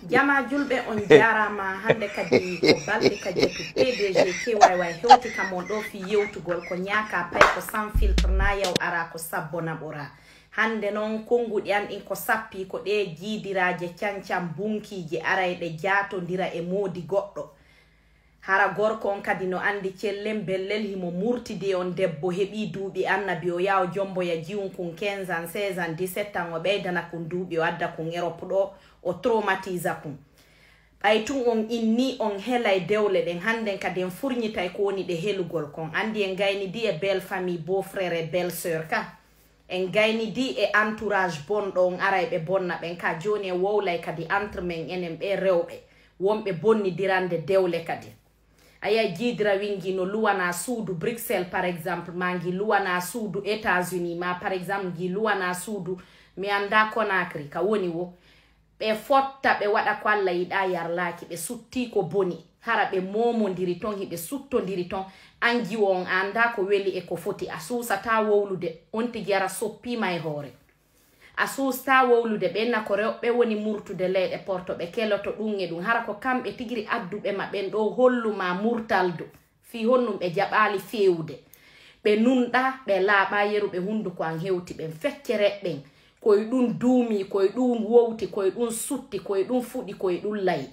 jama julbe on jarama hande kadi ko balde kadi to PDG KYY hewti kamon do fi yewtugol ko nyaaka pay ko sans filtre na yaw ara ko sabbona bora hande non kongudi an in ko sappi ko de jidiraaje cancam bunkije arayde jatondira e modi goddo hara gorko on kadi no andi cellem bellel himo murtidi on debbo hebi duubi annabi o yaw jombo ya jiwun kun 15 ans 16 ans 17 ans o beydana kun duubi o adda kun Europe do o traumatisa kun ɓaytun on inni on helay dewle ɗen handen kadi en furnitay ko woni ɗe helugol kon andi en gaynidi e belle famille beau frère et belle sœur ka en gaynidi e entourage bonɗo on aray ɓe bonna ɓen ka joni e wowlay kadi entre men enen ɓe rewɓe wonɓe bonnidirande dewle kadi aya jidra wingi no luwana suudu Bruxelles par exemple mangi luwana suudu États-Unis ma par exemple gi luwana suudu mi anda Conakry ka woni wo be fotta be wada ko Allah yida yarlaki be sutti ko boni hara be momondiri ton hibe suttondiri ton angi won anda ko weli e ko foti asusa ta wowlude on tigi ara soppi may hore asusa ta wowlude be na ko rewbe woni murtude leede porto be keloto dum e dum hara ko kambe tigiri addube mabben do holluma murtaldo fi honnum be jabali fewude be nunda be laaba yerube hunduko an hewti ben feccere ben koy dun duumi koy dun wowti koy dun sutti koy dun fudi koy dun lay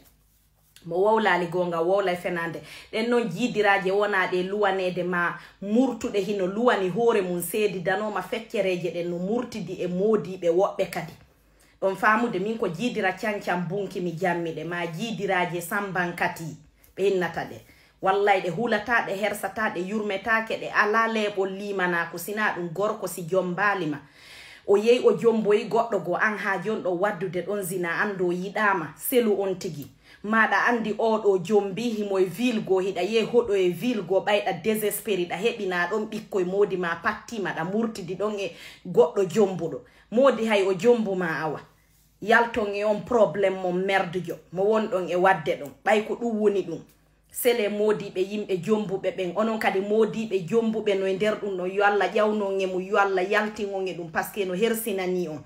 mo wowlali gonga wowlay fenande den non jidiraaje wona de luwanede ma murtude hino luwani hore mun seedi danoma feccereje den no murtidi e modi be wobbe kadi don faamude min ko jidira cancam bunki mi jammide ma jidiraaje sambankati be innata de wallahi de hulata de hersata de yurmetake de ala lebol limana ko sina dum gorko si jombalima o yey o jomboyi goddo go an ha jondo waddude don zina ando yidama selu on tigi mada andi odo jombi himo e ville go hida ye hodo e ville go bayda désespéré da hebina don bikkoy modi ma pattima da murtidi don e goddo jombudo modi hay o jombuma awa yalton e on problème mo merdejo mo won don e wadde don bay ko dum woni dum sele modibe yimbe jombube ben onon kadi modibe jombube no nder dum no yo Allah jawno ngemu yo Allah yaltingo ngedum parce que no hersinani on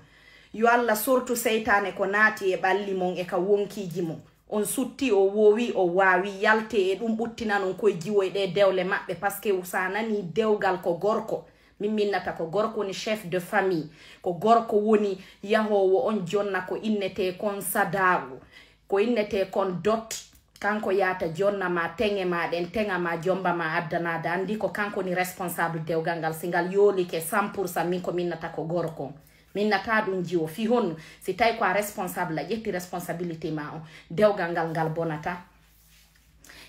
yo Allah surtout seytane ko naati e balli mon e ka wonkiji mon on sutti o wowi o wawi yalte e dum buttina non koy jiwoy de dewle mabbe parce que usanani dewgal ko gorko min minnata ko gorko ni chef de famille ko gorko woni yahowo on jonna ko innete kon sadagu ko innete kon dot kanko yata jonna ma tenge ma den tenga ma jomba ma addana da andi ko kanko ni responsable dewgal ngal singal yoli ke 100% min ko minnata ko gorko minnata dum jiwo fi hon si tay ko responsable la jetti responsabilité ma on dewgal ngal bonata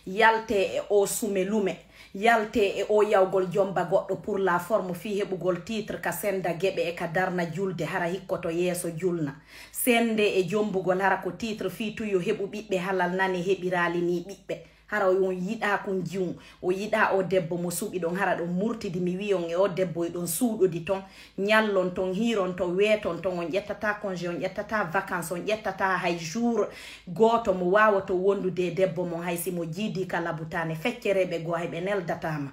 yalte e o sumelume yalte e o yawgol jomba goddo pour la forme fi hebugol titre ka senda gebe e ka darna julde hara hikkoto yeso julna sende e jombugol hara ko titre fi tuyo hebu bibbe halal nani hebirali ni bibbe hara on yida kun jiwu o yida o debbo mo subi don hara don murtidi mi wi on e o debbo e don suudo di ton nyallon ton hiron to weton ton on jettata congé on jettata vacances on jettata hay jour goto mo wawato wondude debbo mo haysi mo jidi kala butane feccerebe go haybe neldatama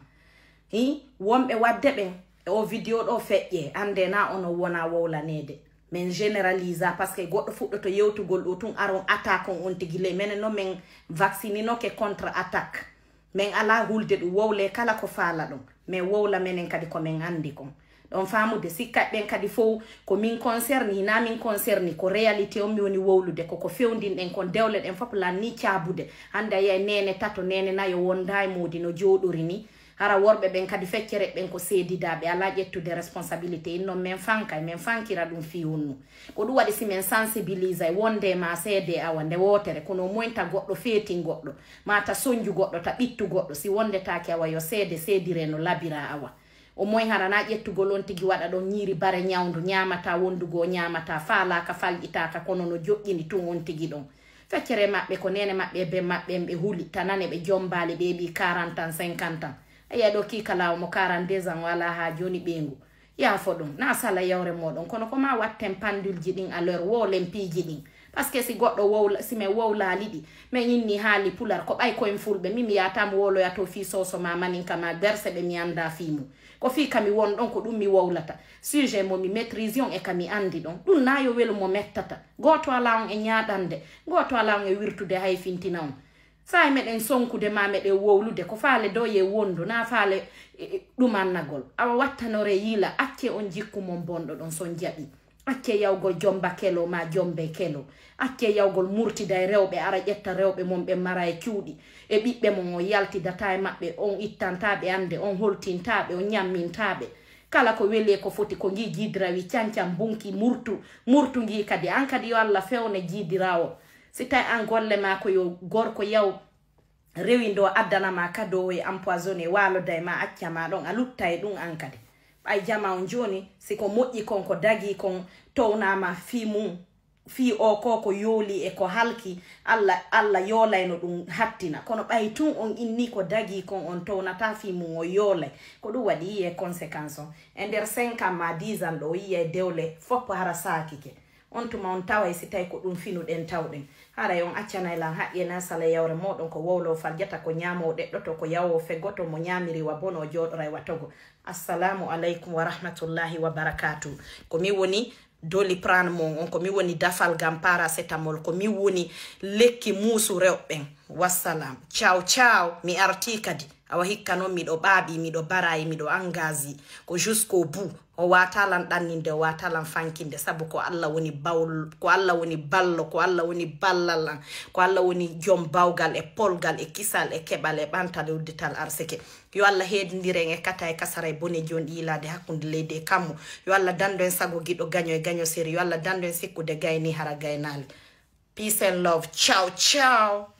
wombe wadde ben o video do fecce ande na ono wona wowlanede men généralisa parce que goddo fuddoto yewtugol do tun aron attaque on tigile men no men vaccinino ke contre attaque men ala hulde du wowle kala ko faala dum men wowla menen kadi ko men andi kon don faamude sikka ben kadi fo ko min concerni na min concerni ko réalité on mi woni wowlude ko fewndin den kon dewle den fop la ni ciabude hande ya nene tato nene na yo wonday modi no jodori ni hara worbe ben kadi feccere ben ko seedidabe ala jettude responsabilité inno men fanka men fankira dum fi wonnu ko du wadi si men sensibiliser wonde ma seede awande wotere kono moynta goddo feeti goddo mata sonju goddo ta bittu goddo si wonde taake awa yo seedire no labira awa o moy harana jettugol on tigi wada don nyiri bare nyawndu nyamata wondugo nyamata faala ka faljitaka kono no joggini tun on tigi don feccere mabbe ko nene mabbe be mabbe be huli tanane be jombali be bi 40 ans 50 ans aya do ki kala mo 42 ans wala ha joni bengu ya fodum na sala yawre modon kono ko ma watten pandulji din à l'heure wo lempiji din parce que si goddo wowla si me wowla lidi me nyinni haali pular ko bay ko en fulbe mimi yatam wolo ya to fi soso ma manin kama berse be mi anda fimu ko fi kami won don ko dum mi wowlata sujet mo mi maîtrise on e kami andi don dum nayo welo mo mettata goto ala on e nyaadande goto ala on e wirtude hay fintina on say meden sonkude ma meden wowlude ko faale do ye wondo na faale dum annagol awa wattanore yila acce on jikku mon bondo don son jabi acce yawgol jomba kelo ma jombe kelo acce yawgol murtida e rewbe ara ƴetta rewbe mon be mara e ciudi e bibbe mon o yaltidata e mabbe on ittantabe ande on holtintabe on nyammintabe kala ko weli ko foti ko ngi jidrawi cancam bunki murtu ngi kadi an kadi yo Allah fewne jidirawo si tay an golle ma ko yo gorko yaw rewindo addana ma kado e empoisonné walo day ma acca ma don a lutta e dum an kadi ay jama on joni siko moƴƴi kon ko dagi kon townama fi mum fi o ko yoli e ko halki alla yolayno dum hattina kono ɓay tun on inni ko dagi kon on townata fi mum o yolay ko ɗum waɗi yiye conséquence on e nder 5 ans ma 10 ans ɗo yiye dewle foppo hara sakike on tuma on tawa si tay ko ɗum finuɗen tawɗen hara on accanaylan haƴƴena sala yawre moɗon ko wowlo faljata ko ñamo ɗeɗɗoto ko yawo feggoto mo ñamiri wa bono joɗora e watogo assalamu aleykum wa rahmatullahi wa barakatuh ko mi woni doli pran mon on ko mi woni dafal gam paracetamol ko mi woni lekki musu rewɓen wassalam ciao ciao mi arti kadi awa hikka non miɗo ɓaaɓi miɗo barayi miɗo engagi ko jusqu'au bout o watalan ɗanninde o watalan fankinde sabu ko Allah woni ko Allah woni ballo ko Allah woni ballal an ko Allah woni jom bawgal e polgal e kisal e keɓal e ɓantal e uddital arseke yo Allah heedindiren e kata e kasara e bone joni yilade hakkunde leydi e kammo yo Allah dando en sago giɗo gaño e gaño séri yo Allah dando en sikkude gayni hara gaynali peace and love ciao ciao